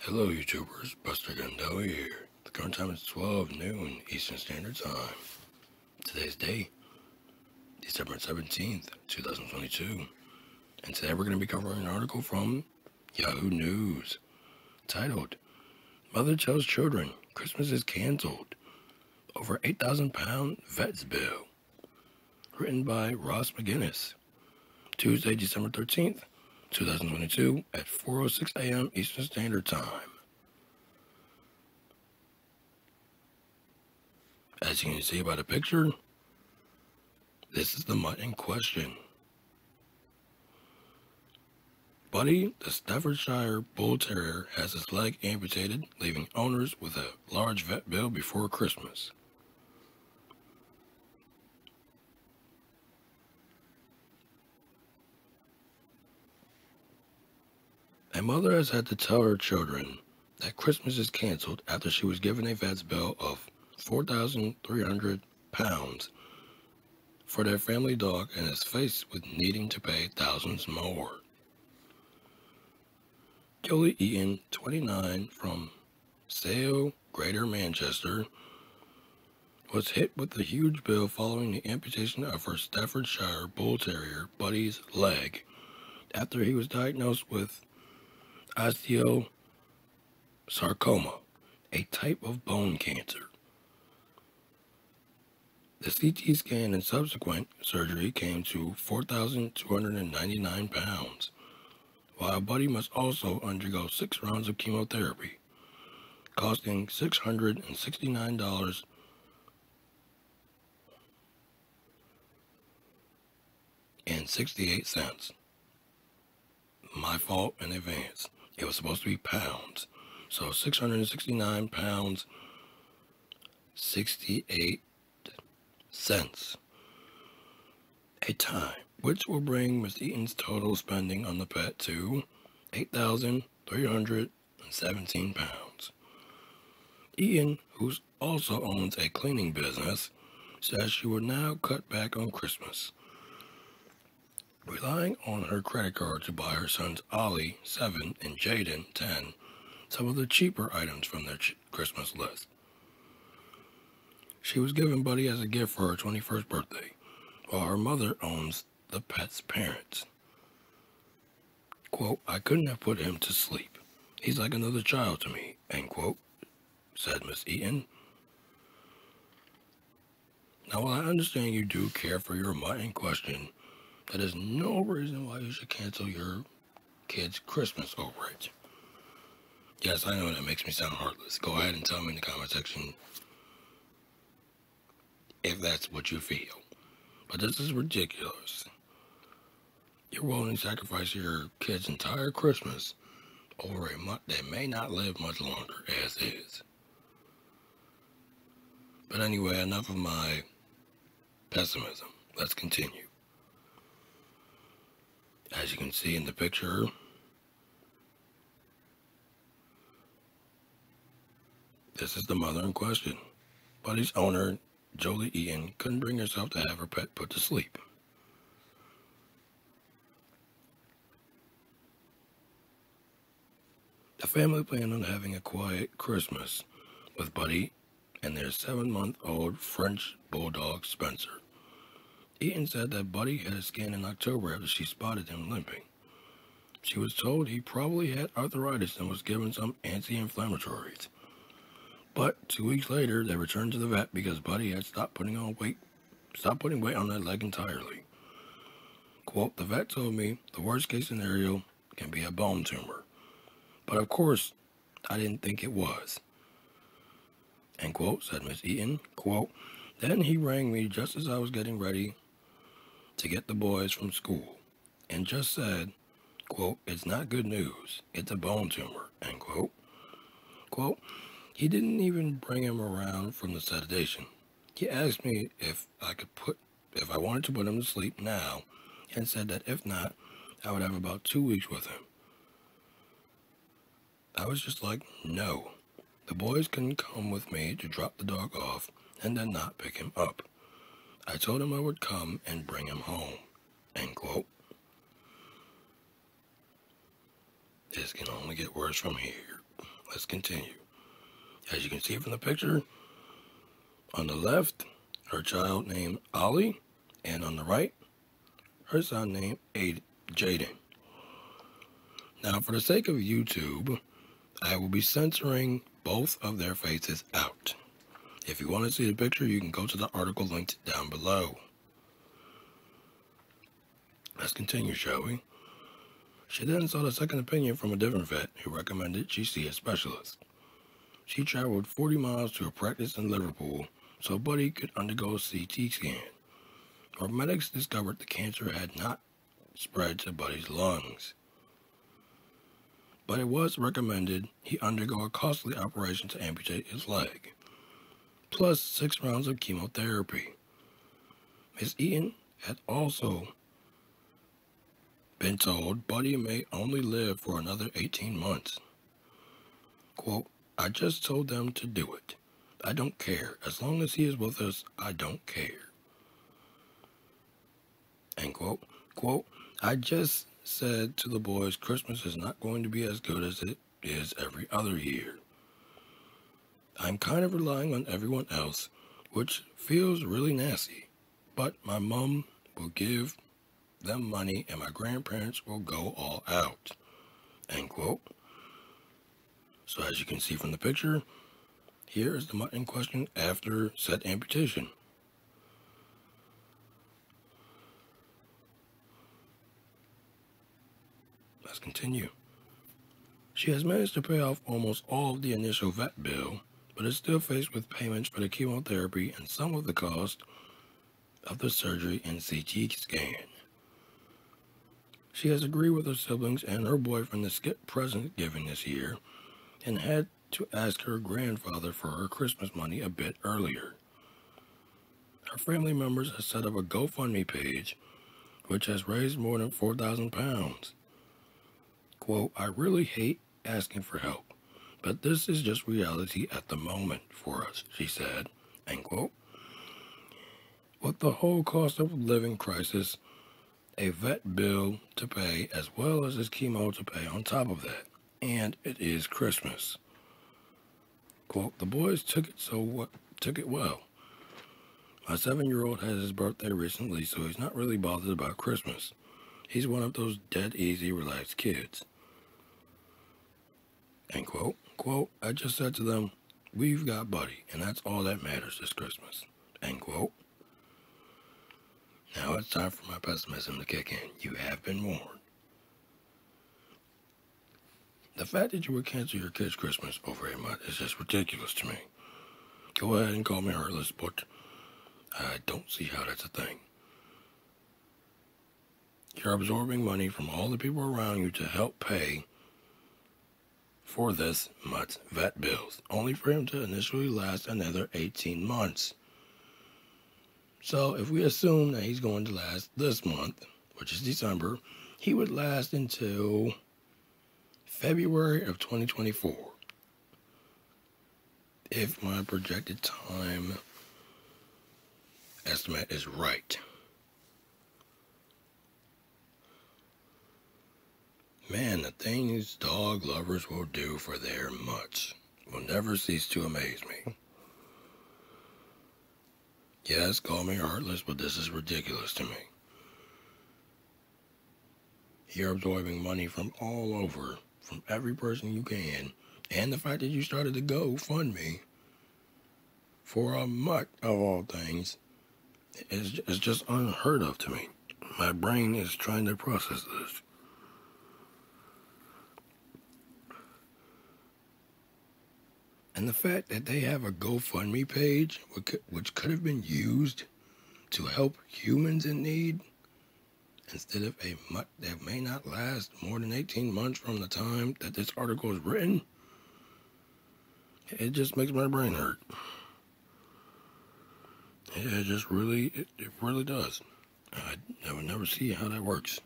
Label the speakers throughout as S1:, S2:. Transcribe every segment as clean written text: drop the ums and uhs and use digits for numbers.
S1: Hello YouTubers, Buster Gundelli here. The current time is 12 noon Eastern Standard Time. Today's date, December 17th, 2022. And today we're going to be covering an article from Yahoo News titled, Mother Tells Children Christmas is Cancelled. Over £8,000 Vets Bill. Written by Ross McGinnis. Tuesday, December 13th, 2022 at 4:06 a.m. Eastern Standard Time. As you can see by the picture, this is the mutt in question. Buddy, the Staffordshire Bull Terrier, has his leg amputated, leaving owners with a large vet bill before Christmas. A mother has had to tell her children that Christmas is canceled after she was given a vet's bill of £4,300 for their family dog and is faced with needing to pay thousands more. Jolie Eaton, 29, from Sale, Greater Manchester, was hit with a huge bill following the amputation of her Staffordshire Bull Terrier, Buddy's leg, after he was diagnosed with osteosarcoma, a type of bone cancer. The CT scan and subsequent surgery came to £4,299, while Buddy must also undergo 6 rounds of chemotherapy, costing $669.68. My fault in advance. It was supposed to be pounds. So £669, 68 cents a time, which will bring Miss Eaton's total spending on the pet to £8,317. Eaton, who also owns a cleaning business, says she will now cut back on Christmas, relying on her credit card to buy her sons Ollie, 7, and Jaden, 10, some of the cheaper items from their Christmas list. She was given Buddy as a gift for her 21st birthday, while her mother owns the pet's parents. Quote, I couldn't have put him to sleep. He's like another child to me, end quote, said Miss Eaton. Now, while I understand you do care for your mutt in question, that is no reason why you should cancel your kid's Christmas over it. Yes, I know that makes me sound heartless. Go ahead and tell me in the comment section if that's what you feel. But this is ridiculous. You're willing to sacrifice your kid's entire Christmas over a mutt that may not live much longer as is. But anyway, enough of my pessimism. Let's continue. As you can see in the picture, this is the mother in question. Buddy's owner, Jolie Eaton, couldn't bring herself to have her pet put to sleep. The family planned on having a quiet Christmas with Buddy and their 7-month-old French bulldog, Spencer. Eaton said that Buddy had a scan in October after she spotted him limping. She was told he probably had arthritis and was given some anti-inflammatories. But 2 weeks later, they returned to the vet because Buddy had stopped putting weight on that leg entirely. Quote, the vet told me the worst case scenario can be a bone tumor. But of course, I didn't think it was. End quote, said Miss Eaton. Quote, then he rang me just as I was getting ready to get the boys from school and just said, quote, it's not good news. It's a bone tumor, end quote. Quote, he didn't even bring him around from the sedation. He asked me if I wanted to put him to sleep now and said that if not, I would have about 2 weeks with him. I was just like, no. The boys couldn't come with me to drop the dog off and then not pick him up. I told him I would come and bring him home, end quote. This can only get worse from here. Let's continue. As you can see from the picture, on the left, her child named Ollie, and on the right, her son named Jaden. Now, for the sake of YouTube, I will be censoring both of their faces out. If you want to see the picture, you can go to the article linked down below. Let's continue, shall we? She then sought a second opinion from a different vet who recommended she see a specialist. She traveled 40 miles to a practice in Liverpool so Buddy could undergo a CT scan, where medics discovered the cancer had not spread to Buddy's lungs. But it was recommended he undergo a costly operation to amputate his leg, plus 6 rounds of chemotherapy. Ms. Eaton had also been told Buddy may only live for another 18 months. Quote, I just told them to do it. I don't care. As long as he is with us, I don't care. End quote. Quote, I just said to the boys Christmas is not going to be as good as it is every other year. I'm kind of relying on everyone else, which feels really nasty, but my mom will give them money and my grandparents will go all out. End quote. So as you can see from the picture, here is the mutt in question after said amputation. Let's continue. She has managed to pay off almost all of the initial vet bill, but is still faced with payments for the chemotherapy and some of the cost of the surgery and CT scan. She has agreed with her siblings and her boyfriend to skip present giving this year and had to ask her grandfather for her Christmas money a bit earlier. Her family members have set up a GoFundMe page, which has raised more than £4,000. Quote, I really hate asking for help, but this is just reality at the moment for us, she said, end quote. With the whole cost of living crisis, a vet bill to pay as well as his chemo to pay on top of that, and it is Christmas. Quote, the boys took it well. My 7-year-old had his birthday recently, so he's not really bothered about Christmas. He's one of those dead easy, relaxed kids. End quote. Quote, I just said to them, we've got Buddy, and that's all that matters this Christmas. End quote. Now it's time for my pessimism to kick in. You have been warned. The fact that you would cancel your kid's Christmas over a month is just ridiculous to me. Go ahead and call me heartless, but I don't see how that's a thing. You're absorbing money from all the people around you to help pay for this month's vet bills, only for him to initially last another 18 months. So if we assume that he's going to last this month, which is December, he would last until February of 2024. If my projected time estimate is right. Man, the things dog lovers will do for their mutts will never cease to amaze me. Yes, call me heartless, but this is ridiculous to me. You're absorbing money from all over, from every person you can, and the fact that you started to GoFundMe for a mutt of all things is just unheard of to me. My brain is trying to process this. And the fact that they have a GoFundMe page, which could have been used to help humans in need, instead of a mutt that may not last more than 18 months from the time that this article is written, it just makes my brain hurt. It just really, it really does. I would never see how that works.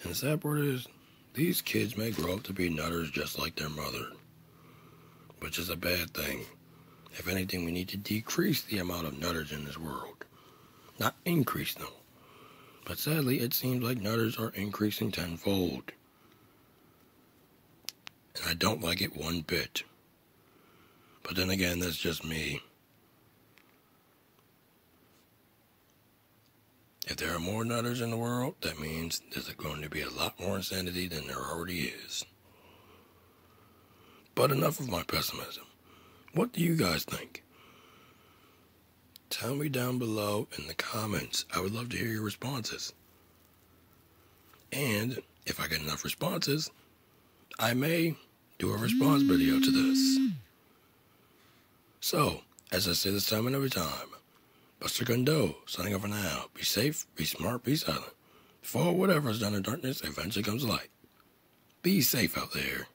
S1: And the sad part is, these kids may grow up to be nutters just like their mother, which is a bad thing. If anything, we need to decrease the amount of nutters in this world, not increase them. But sadly, it seems like nutters are increasing tenfold. and I don't like it one bit. But then again, that's just me. If there are more nutters in the world, that means there's going to be a lot more insanity than there already is. But enough of my pessimism. What do you guys think? Tell me down below in the comments. I would love to hear your responses. And if I get enough responses, I may do a response video to this. So, as I say this time and every time, Buster Gundo, signing off for now. Be safe, be smart, be silent. For whatever is done in darkness eventually comes light. Be safe out there.